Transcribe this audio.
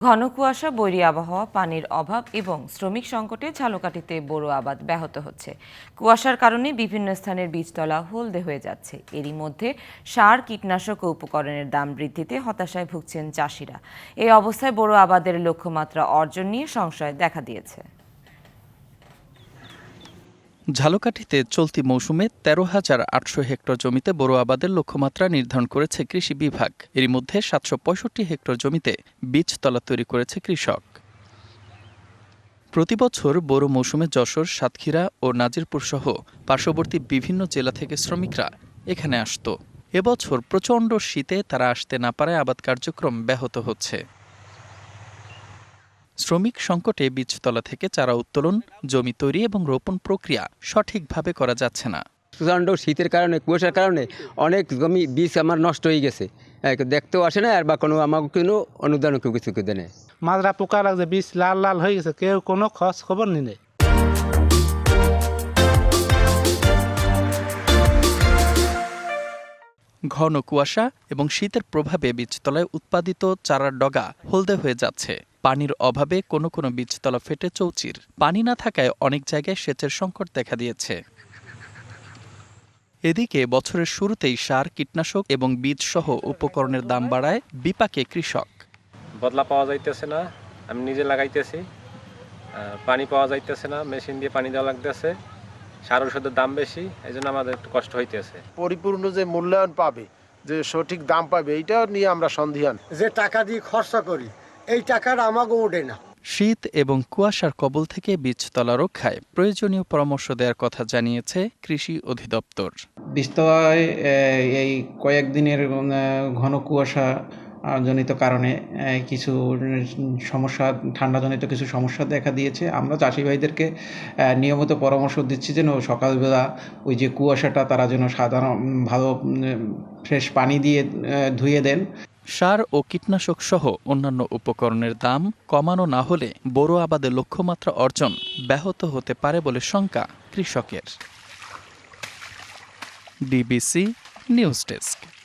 ঘন কুয়াশা, বৈরী আবহাওয়া, পানির অভাব এবং শ্রমিক সংকটে ঝালকাঠিতে বোরো আবাদ ব্যাহত হচ্ছে। কুয়াশার কারণে বিভিন্ন স্থানের বীজতলা হলদে হয়ে যাচ্ছে। এরই মধ্যে সার, কীটনাশক ও উপকরণের দাম বৃদ্ধিতে হতাশায় ভুগছেন চাষিরা। এই অবস্থায় বোরো আবাদের লক্ষ্যমাত্রা অর্জন নিয়ে সংশয় দেখা দিয়েছে। ঝালকাঠিতে চলতি মৌসুমে ১৩,৮০০ হেক্টর জমিতে বোরো আবাদের লক্ষ্যমাত্রা নির্ধারণ করেছে কৃষি বিভাগ। এরই মধ্যে ৭৬৫ হেক্টর জমিতে বীজতলা তৈরি করেছে কৃষক। প্রতিবছর বোরো মৌসুমে যশোর, সাতক্ষীরা ও নাজিরপুর সহ পার্শ্ববর্তী বিভিন্ন জেলা থেকে শ্রমিকরা এখানে আসত। এবছর প্রচণ্ড শীতে তারা আসতে না পারায় আবাদ কার্যক্রম ব্যাহত হচ্ছে। শ্রমিক সংকটে বীজতলা থেকে চারা উত্তোলন, জমি তৈরি এবং রোপণ প্রক্রিয়া সঠিকভাবে করা যাচ্ছে না। প্রচণ্ড শীতের কারণে, কুয়াশার কারণে অনেক জমি বীজ আমার নষ্ট হয়ে গেছে। দেখতেও আসে না, আর বা কোনো আমাকে কোনো অনুদান কেউ কিছু দেয় না। মাজরা পোকা লাগছে, বীজ লাল লাল হয়ে গেছে, কেউ কোনো খোঁজ খবর নিলে। ঘন কুয়াশা এবং শীতের প্রভাবে বীজতলায় উৎপাদিত চারার ডগা হলদে হয়ে যাচ্ছে। পানির অভাবে কোনো কোনো বীজতলা ফেটে চৌচির। পানি না থাকায় অনেক জায়গায় সেচের সংকট দেখা দিয়েছে। এদিকে বছরের শুরুতেই সার, কীটনাশক এবং বীজ সহ উপকরণের দাম বাড়ায় বিপাকে কৃষক। বদলা পাওয়া যাইতেছে না, আমি নিজে লাগাইতেছি, পানি পাওয়া যাইতেছে না, মেশিন দিয়ে পানি দেওয়া লাগতেছে, সার ওষুধের দাম বেশি, এই জন্য আমাদের একটু কষ্ট হইতেছে। পরিপূর্ণ যে মূল্যায়ন পাবে, যে সঠিক দাম পাবে, এইটা নিয়ে আমরা সন্দিহান। যে টাকা দিয়ে খরচা করি, এই টাকাটা আমাকে ওঠে না। শীত এবং কুয়াশার কবল থেকে বীজতলা রক্ষায় প্রয়োজনীয় পরামর্শ দেওয়ার কথা জানিয়েছে কৃষি অধিদপ্তর। বীজতলায় এই কয়েকদিনের ঘন কুয়াশা জনিত কারণে কিছু সমস্যা, ঠান্ডাজনিত কিছু সমস্যা দেখা দিয়েছে। আমরা চাষি ভাইদেরকে নিয়মিত পরামর্শ দিচ্ছি যেন সকালবেলা ওই যে কুয়াশাটা তারা যেন সাধারণ ভালো ফ্রেশ পানি দিয়ে ধুয়ে দেন। সার ও কীটনাশক সহ অন্যান্য উপকরণের দাম কমানো না হলে বোরো আবাদের লক্ষ্যমাত্রা অর্জন ব্যাহত হতে পারে বলে শঙ্কা কৃষকের। DBC news desk.